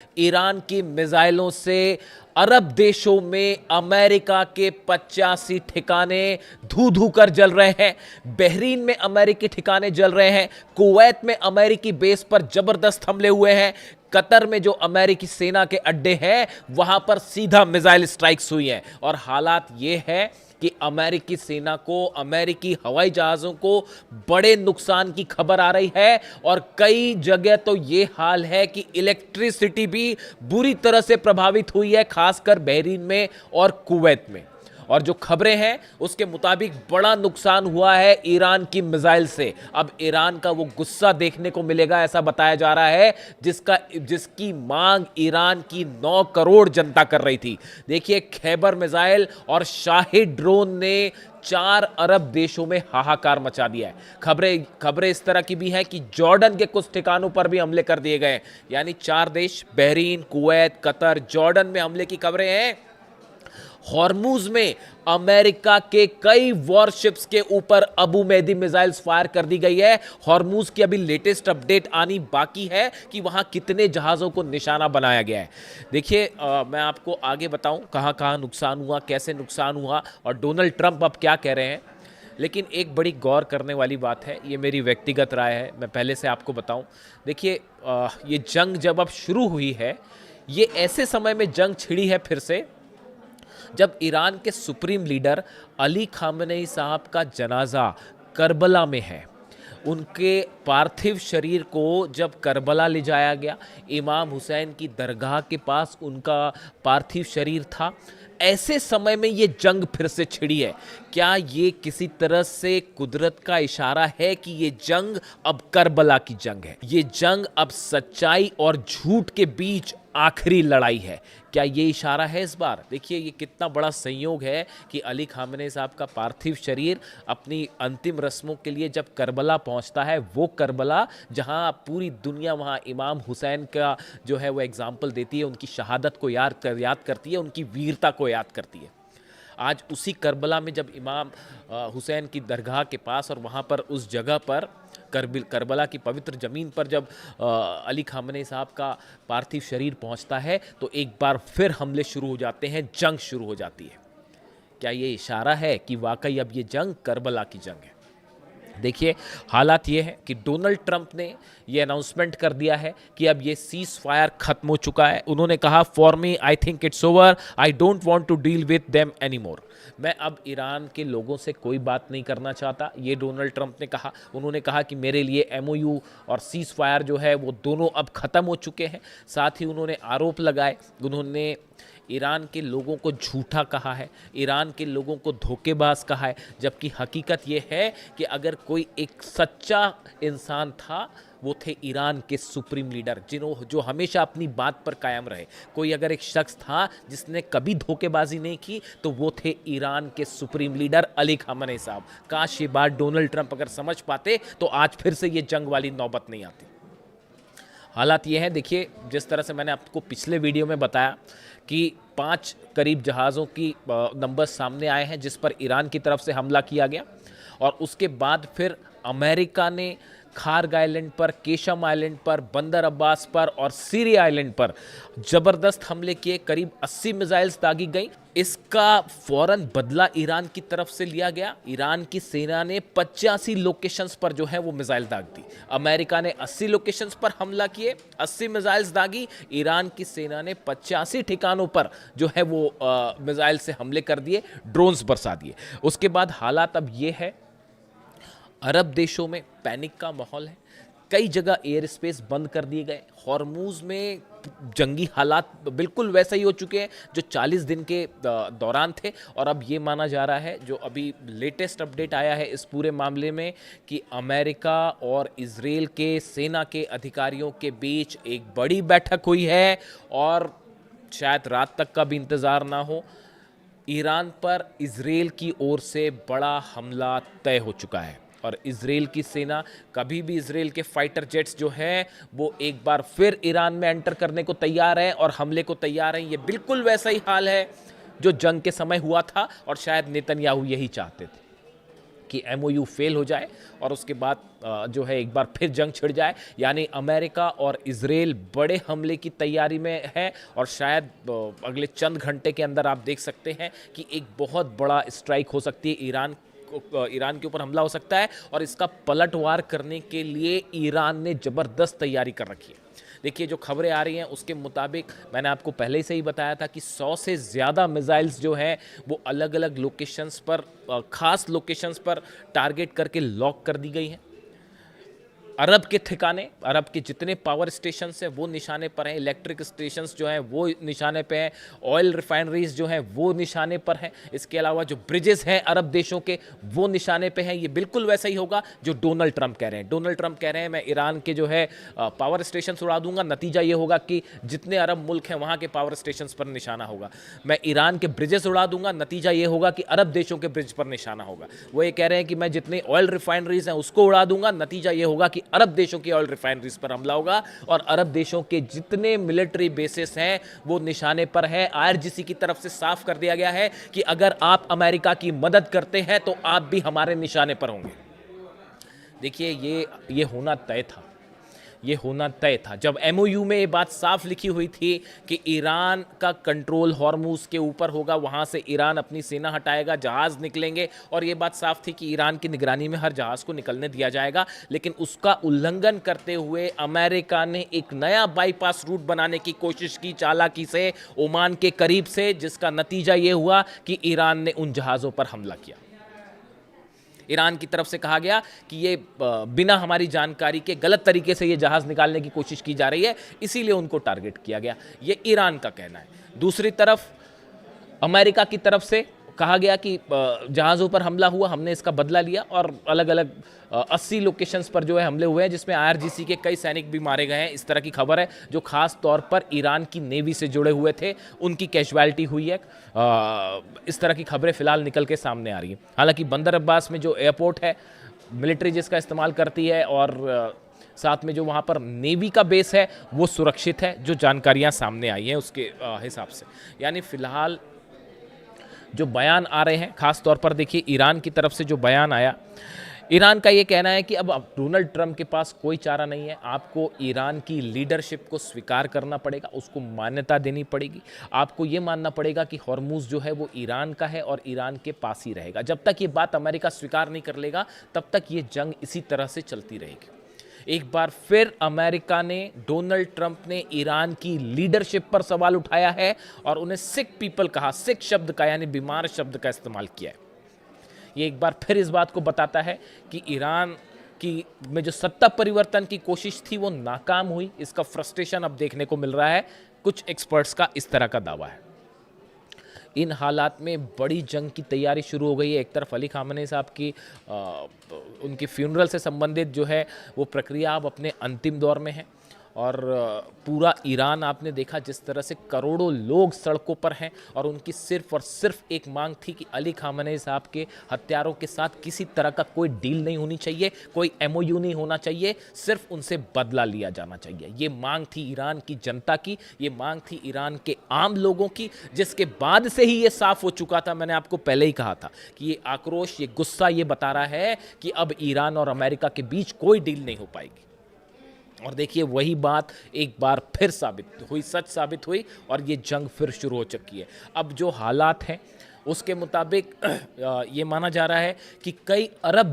Iran की मिसाइलों से अरब देशों में अमेरिका के 85 ठिकाने धू धू कर जल रहे हैं। बहरीन में अमेरिकी ठिकाने जल रहे हैं। कुवैत में अमेरिकी बेस पर जबरदस्त हमले हुए हैं। कतर में जो अमेरिकी सेना के अड्डे हैं वहां पर सीधा मिसाइल स्ट्राइक्स हुई हैं। और हालात ये है कि अमेरिकी सेना को, अमेरिकी हवाई जहाज़ों को बड़े नुकसान की खबर आ रही है। और कई जगह तो ये हाल है कि इलेक्ट्रिसिटी भी बुरी तरह से प्रभावित हुई है, खासकर बहरीन में और कुवैत में। और जो खबरें हैं उसके मुताबिक बड़ा नुकसान हुआ है ईरान की मिसाइल से। अब ईरान का वो गुस्सा देखने को मिलेगा, ऐसा बताया जा रहा है, जिसकी मांग ईरान की 9 करोड़ जनता कर रही थी। देखिए, खैबर मिसाइल और शाहिद ड्रोन ने 4 अरब देशों में हाहाकार मचा दिया है। खबरें इस तरह की भी हैं कि जॉर्डन के कुछ ठिकानों पर भी हमले कर दिए गए। यानी 4 देश, बहरीन, कुवैत, कतर, जॉर्डन में हमले की खबरें हैं। हॉर्मुज में अमेरिका के कई वॉरशिप्स के ऊपर अबू मेहदी मिसाइल्स फायर कर दी गई है। हॉर्मुज की अभी लेटेस्ट अपडेट आनी बाकी है कि वहां कितने जहाजों को निशाना बनाया गया है। देखिए, मैं आपको आगे बताऊं कहां कहां नुकसान हुआ, कैसे नुकसान हुआ और डोनाल्ड ट्रंप अब क्या कह रहे हैं। लेकिन एक बड़ी गौर करने वाली बात है, ये मेरी व्यक्तिगत राय है, मैं पहले से आपको बताऊं। देखिए, ये जंग जब अब शुरू हुई है, ये ऐसे समय में जंग छिड़ी है फिर से जब ईरान के सुप्रीम लीडर अली खामेनेई साहब का जनाजा करबला में है। उनके पार्थिव शरीर को जब करबला ले जाया गया, इमाम हुसैन की दरगाह के पास उनका पार्थिव शरीर था। ऐसे समय में ये जंग फिर से छिड़ी है। क्या ये किसी तरह से कुदरत का इशारा है कि ये जंग अब करबला की जंग है? ये जंग अब सच्चाई और झूठ के बीच आखिरी लड़ाई है। क्या ये इशारा है इस बार? देखिए, ये कितना बड़ा संयोग है कि अली खामेनेई साहब का पार्थिव शरीर अपनी अंतिम रस्मों के लिए जब करबला पहुंचता है, वो करबला जहां पूरी दुनिया वहां इमाम हुसैन का जो है वो एग्जाम्पल देती है, उनकी शहादत को याद करती है, उनकी वीरता को याद करती है। आज उसी करबला में जब इमाम हुसैन की दरगाह के पास और वहाँ पर उस जगह पर करबला की पवित्र ज़मीन पर जब अली खामेनेई साहब का पार्थिव शरीर पहुँचता है, तो एक बार फिर हमले शुरू हो जाते हैं, जंग शुरू हो जाती है। क्या ये इशारा है कि वाकई अब ये जंग करबला की जंग है? देखिए, हालात ये है कि डोनाल्ड ट्रंप ने ये अनाउंसमेंट कर दिया है कि अब ये सीज फायर खत्म हो चुका है। उन्होंने कहा, for me I think it's over, I don't want to deal with them any more. मैं अब ईरान के लोगों से कोई बात नहीं करना चाहता, ये डोनाल्ड ट्रंप ने कहा। उन्होंने कहा कि मेरे लिए MOU और सीज फायर जो है वो दोनों अब ख़त्म हो चुके हैं। साथ ही उन्होंने आरोप लगाए, उन्होंने ईरान के लोगों को झूठा कहा है, ईरान के लोगों को धोखेबाज कहा है। जबकि हकीकत ये है कि अगर कोई एक सच्चा इंसान था, वो थे ईरान के सुप्रीम लीडर, जो हमेशा अपनी बात पर कायम रहे। कोई अगर एक शख्स था जिसने कभी धोखेबाजी नहीं की, तो वो थे ईरान के सुप्रीम लीडर अली खामेनेई साहब। काश ये बात डोनाल्ड ट्रंप अगर समझ पाते तो आज फिर से ये जंग वाली नौबत नहीं आती। हालात ये हैं, देखिए, जिस तरह से मैंने आपको पिछले वीडियो में बताया कि 5 करीब जहाज़ों की नंबर सामने आए हैं जिस पर ईरान की तरफ से हमला किया गया। और उसके बाद फिर अमेरिका ने खार्ग आइलैंड पर, केशम आइलैंड पर, बंदर अब्बास पर और सीरी आइलैंड पर ज़बरदस्त हमले किए। करीब 80 मिसाइल्स दागी गई। इसका फौरन बदला ईरान की तरफ से लिया गया। ईरान की सेना ने 85 लोकेशंस पर जो है वो मिसाइल दाग दी। अमेरिका ने 80 लोकेशंस पर हमला किए, 80 मिसाइल्स दागी। ईरान की सेना ने 85 ठिकानों पर जो है वो मिसाइल से हमले कर दिए, ड्रोन्स बरसा दिए। उसके बाद हालात अब ये है, अरब देशों में पैनिक का माहौल है। कई जगह एयर स्पेस बंद कर दिए गए। हॉर्मुज में जंगी हालात बिल्कुल वैसे ही हो चुके हैं जो 40 दिन के दौरान थे। और अब ये माना जा रहा है, जो अभी लेटेस्ट अपडेट आया है इस पूरे मामले में, कि अमेरिका और इजराइल के सेना के अधिकारियों के बीच एक बड़ी बैठक हुई है और शायद रात तक का भी इंतज़ार ना हो। ईरान पर इजराइल की ओर से बड़ा हमला तय हो चुका है और इजराइल की सेना, कभी भी इजराइल के फाइटर जेट्स जो हैं वो एक बार फिर ईरान में एंटर करने को तैयार हैं और हमले को तैयार हैं। ये बिल्कुल वैसा ही हाल है जो जंग के समय हुआ था और शायद नेतन्याहू यही चाहते थे। कि एमओयू फेल हो जाए और उसके बाद जो है एक बार फिर जंग छिड़ जाए, यानी अमेरिका और इजराइल बड़े हमले की तैयारी में है और शायद अगले चंद घंटे के अंदर आप देख सकते हैं कि एक बहुत बड़ा स्ट्राइक हो सकती है, ईरान के ऊपर हमला हो सकता है और इसका पलटवार करने के लिए ईरान ने ज़बरदस्त तैयारी कर रखी है। देखिए जो खबरें आ रही हैं उसके मुताबिक मैंने आपको पहले से ही बताया था कि 100 से ज़्यादा मिसाइल्स जो हैं वो अलग अलग लोकेशंस पर, ख़ास लोकेशंस पर टारगेट करके लॉक कर दी गई हैं। अरब के ठिकाने, अरब के जितने पावर स्टेशंस हैं वो निशाने पर हैं, इलेक्ट्रिक स्टेशंस जो हैं वो निशाने पे हैं, ऑयल रिफाइनरीज जो हैं वो निशाने पर हैं। इसके अलावा जो ब्रिजेस हैं अरब देशों के वो निशाने पे हैं। ये बिल्कुल वैसा ही होगा जो डोनाल्ड ट्रंप कह रहे हैं। डोनाल्ड ट्रंप कह रहे हैं मैं ईरान के जो है पावर स्टेशन उड़ा दूंगा, नतीजा ये होगा कि जितने अरब मुल्क हैं वहाँ के पावर स्टेशन पर निशाना होगा। मैं ईरान के ब्रिजेस उड़ा दूंगा, नतीजा ये होगा कि अरब देशों के ब्रिज पर निशाना होगा। वो ये कह रहे हैं कि मैं जितने ऑयल रिफाइनरीज हैं उसको उड़ा दूंगा, नतीजा ये होगा कि अरब देशों की ऑयल रिफाइनरीज पर हमला होगा और अरब देशों के जितने मिलिट्री बेसिस हैं वो निशाने पर है। आईआरजीसी की तरफ से साफ कर दिया गया है कि अगर आप अमेरिका की मदद करते हैं तो आप भी हमारे निशाने पर होंगे। देखिए ये होना तय था, ये होना तय था। जब एमओयू में ये बात साफ लिखी हुई थी कि ईरान का कंट्रोल हॉर्मुज के ऊपर होगा, वहाँ से ईरान अपनी सेना हटाएगा, जहाज़ निकलेंगे और ये बात साफ थी कि ईरान की निगरानी में हर जहाज़ को निकलने दिया जाएगा। लेकिन उसका उल्लंघन करते हुए अमेरिका ने एक नया बाईपास रूट बनाने की कोशिश की चालाकी से ओमान के करीब से, जिसका नतीजा ये हुआ कि ईरान ने उन जहाज़ों पर हमला किया। ईरान की तरफ से कहा गया कि ये बिना हमारी जानकारी के गलत तरीके से ये जहाज़ निकालने की कोशिश की जा रही है, इसीलिए उनको टारगेट किया गया। ये ईरान का कहना है। दूसरी तरफ अमेरिका की तरफ से कहा गया कि जहाज़ों पर हमला हुआ, हमने इसका बदला लिया और अलग अलग 80 लोकेशंस पर जो है हमले हुए हैं, जिसमें आईआरजीसी के कई सैनिक भी मारे गए हैं। इस तरह की खबर है जो खास तौर पर ईरान की नेवी से जुड़े हुए थे, उनकी कैजुअलिटी हुई है। इस तरह की खबरें फिलहाल निकल के सामने आ रही हैं। हालांकि बंदर अब्बास में जो एयरपोर्ट है, मिलिट्री जिसका इस्तेमाल करती है और साथ में जो वहाँ पर नेवी का बेस है वो सुरक्षित है, जो जानकारियाँ सामने आई हैं उसके हिसाब से। यानी फ़िलहाल जो बयान आ रहे हैं, ख़ास तौर पर देखिए ईरान की तरफ से जो बयान आया, ईरान का ये कहना है कि अब डोनाल्ड ट्रंप के पास कोई चारा नहीं है, आपको ईरान की लीडरशिप को स्वीकार करना पड़ेगा, उसको मान्यता देनी पड़ेगी। आपको ये मानना पड़ेगा कि हॉर्मुज जो है वो ईरान का है और ईरान के पास ही रहेगा। जब तक ये बात अमेरिका स्वीकार नहीं कर लेगा तब तक ये जंग इसी तरह से चलती रहेगी। एक बार फिर अमेरिका ने, डोनाल्ड ट्रंप ने ईरान की लीडरशिप पर सवाल उठाया है और उन्हें सिक पीपल कहा, सिक शब्द का यानी बीमार शब्द का इस्तेमाल किया है। ये एक बार फिर इस बात को बताता है कि ईरान की में जो सत्ता परिवर्तन की कोशिश थी वो नाकाम हुई। इसका फ्रस्ट्रेशन अब देखने को मिल रहा है। कुछ एक्सपर्ट्स का इस तरह का दावा है। इन हालात में बड़ी जंग की तैयारी शुरू हो गई है। एक तरफ अली खामनेई साहब की उनकी फ्यूनरल से संबंधित जो है वो प्रक्रिया अब अपने अंतिम दौर में है और पूरा ईरान आपने देखा जिस तरह से करोड़ों लोग सड़कों पर हैं और उनकी सिर्फ और सिर्फ एक मांग थी कि अली खामनेई साहब के हत्यारों के साथ किसी तरह का कोई डील नहीं होनी चाहिए, कोई एमओयू नहीं होना चाहिए, सिर्फ उनसे बदला लिया जाना चाहिए। ये मांग थी ईरान की जनता की, ये मांग थी ईरान के आम लोगों की, जिसके बाद से ही ये साफ हो चुका था। मैंने आपको पहले ही कहा था कि ये आक्रोश, ये गुस्सा ये बता रहा है कि अब ईरान और अमेरिका के बीच कोई डील नहीं हो पाएगी। और देखिए वही बात एक बार फिर साबित हुई, सच साबित हुई और ये जंग फिर शुरू हो चुकी है। अब जो हालात हैं उसके मुताबिक ये माना जा रहा है कि कई अरब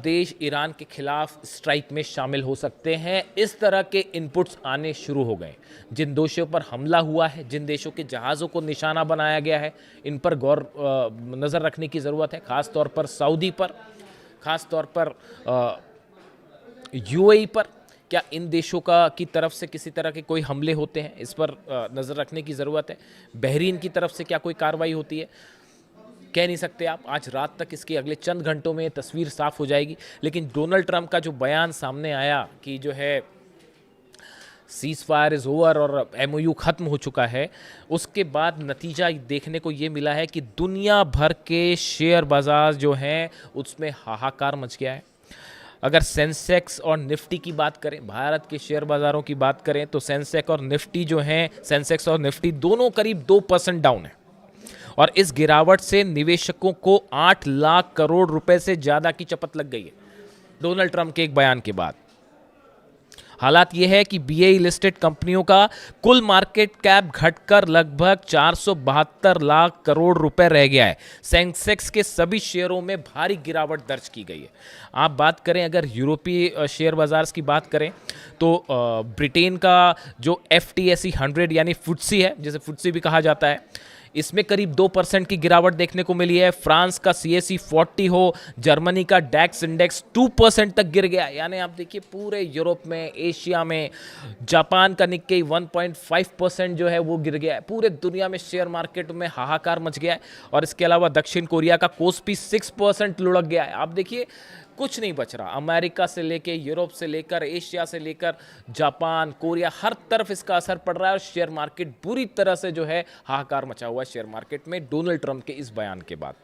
देश ईरान के खिलाफ स्ट्राइक में शामिल हो सकते हैं। इस तरह के इनपुट्स आने शुरू हो गए। जिन देशों पर हमला हुआ है, जिन देशों के जहाज़ों को निशाना बनाया गया है, इन पर गौर नज़र रखने की ज़रूरत है। ख़ास तौर पर सऊदी पर, ख़ास तौर पर यूएई पर। क्या इन देशों की तरफ से किसी तरह के कोई हमले होते हैं, इस पर नज़र रखने की ज़रूरत है। बहरीन की तरफ से क्या कोई कार्रवाई होती है, कह नहीं सकते आप। आज रात तक इसकी, अगले चंद घंटों में तस्वीर साफ हो जाएगी। लेकिन डोनाल्ड ट्रंप का जो बयान सामने आया कि जो है सीज़ फायर इज़ ओवर और एमओयू ख़त्म हो चुका है, उसके बाद नतीजा देखने को ये मिला है कि दुनिया भर के शेयर बाजार जो हैं उसमें हाहाकार मच गया है। अगर सेंसेक्स और निफ्टी की बात करें, भारत के शेयर बाज़ारों की बात करें, तो सेंसेक्स और निफ्टी जो हैं, सेंसेक्स और निफ्टी दोनों करीब 2% डाउन है और इस गिरावट से निवेशकों को 8 लाख करोड़ रुपए से ज्यादा की चपत लग गई है डोनाल्ड ट्रंप के एक बयान के बाद। हालात यह है कि बीएई लिस्टेड कंपनियों का कुल मार्केट कैप घटकर लगभग 472 लाख करोड़ रुपए रह गया है। सेंसेक्स के सभी शेयरों में भारी गिरावट दर्ज की गई है। आप बात करें अगर यूरोपीय शेयर बाजार की बात करें तो ब्रिटेन का जो FTSE 100 यानी फुटसी है, जिसे फुटसी भी कहा जाता है, इसमें करीब 2% की गिरावट देखने को मिली है। फ्रांस का CAC 40 हो, जर्मनी का डैक्स इंडेक्स 2% तक गिर गया। यानी आप देखिए पूरे यूरोप में, एशिया में, जापान का निक्केई 1.5% जो है वो गिर गया है। पूरे दुनिया में शेयर मार्केट में हाहाकार मच गया है। और इसके अलावा दक्षिण कोरिया का कोस्पी 6% लुढ़क गया है। आप देखिए कुछ नहीं बच रहा। अमेरिका से लेकर, यूरोप से लेकर, एशिया से लेकर जापान, कोरिया, हर तरफ इसका असर पड़ रहा है और शेयर मार्केट बुरी तरह से जो है हाहाकार मचा हुआ है शेयर मार्केट में डोनाल्ड ट्रंप के इस बयान के बाद।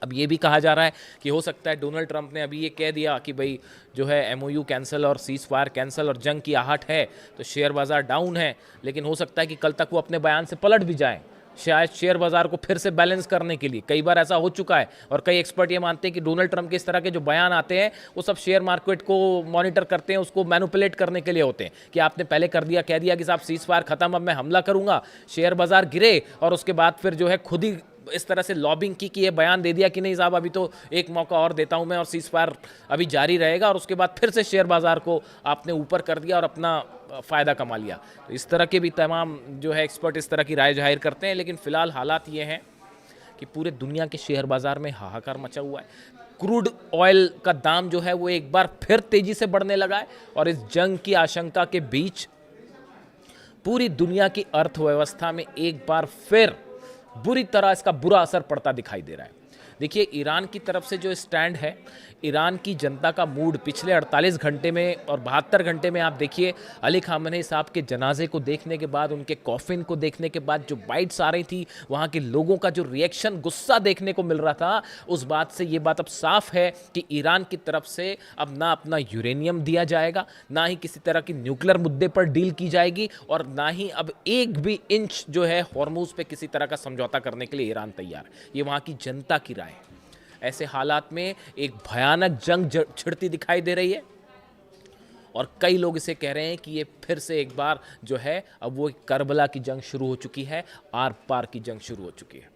अब ये भी कहा जा रहा है कि हो सकता है डोनाल्ड ट्रंप ने अभी ये कह दिया कि भाई जो है MOU कैंसिल और सीज फायर कैंसिल और जंग की आहट है तो शेयर बाजार डाउन है, लेकिन हो सकता है कि कल तक वो अपने बयान से पलट भी जाएं, शायद शेयर बाजार को फिर से बैलेंस करने के लिए। कई बार ऐसा हो चुका है और कई एक्सपर्ट ये मानते हैं कि डोनाल्ड ट्रंप के इस तरह के जो बयान आते हैं वो सब शेयर मार्केट को मॉनिटर करते हैं, उसको मैनिपुलेट करने के लिए होते हैं कि आपने पहले कर दिया, कह दिया कि साहब सीज फायर खत्म, अब मैं हमला करूंगा, शेयर बाजार गिरे और उसके बाद फिर जो है खुद ही इस तरह से लॉबिंग की कि ये बयान दे दिया कि नहीं साहब अभी तो एक मौका और देता हूं मैं और सीज फायर अभी जारी रहेगा, और उसके बाद फिर से शेयर बाजार को आपने ऊपर कर दिया और अपना फ़ायदा कमा लिया। तो इस तरह के भी तमाम जो है एक्सपर्ट इस तरह की राय जाहिर करते हैं। लेकिन फिलहाल हालात ये हैं कि पूरे दुनिया के शेयर बाजार में हाहाकार मचा हुआ है। क्रूड ऑयल का दाम जो है वो एक बार फिर तेजी से बढ़ने लगा है और इस जंग की आशंका के बीच पूरी दुनिया की अर्थव्यवस्था में एक बार फिर बुरी तरह इसका बुरा असर पड़ता दिखाई दे रहा है। देखिए ईरान की तरफ से जो स्टैंड है, ईरान की जनता का मूड पिछले 48 घंटे में और 72 घंटे में आप देखिए अली खामनेई साहब के जनाजे को देखने के बाद, उनके कॉफिन को देखने के बाद जो बाइट्स आ रही थी, वहाँ के लोगों का जो रिएक्शन, गुस्सा देखने को मिल रहा था, उस बात से ये बात अब साफ है कि ईरान की तरफ से अब ना अपना यूरेनियम दिया जाएगा, ना ही किसी तरह की न्यूक्लियर मुद्दे पर डील की जाएगी और ना ही अब एक भी इंच जो है हॉर्मूज पे किसी तरह का समझौता करने के लिए ईरान तैयार है। ये वहाँ की जनता की राय है। ऐसे हालात में एक भयानक जंग छिड़ती दिखाई दे रही है और कई लोग इसे कह रहे हैं कि ये फिर से एक बार जो है अब वो करबला की जंग शुरू हो चुकी है, आर पार की जंग शुरू हो चुकी है।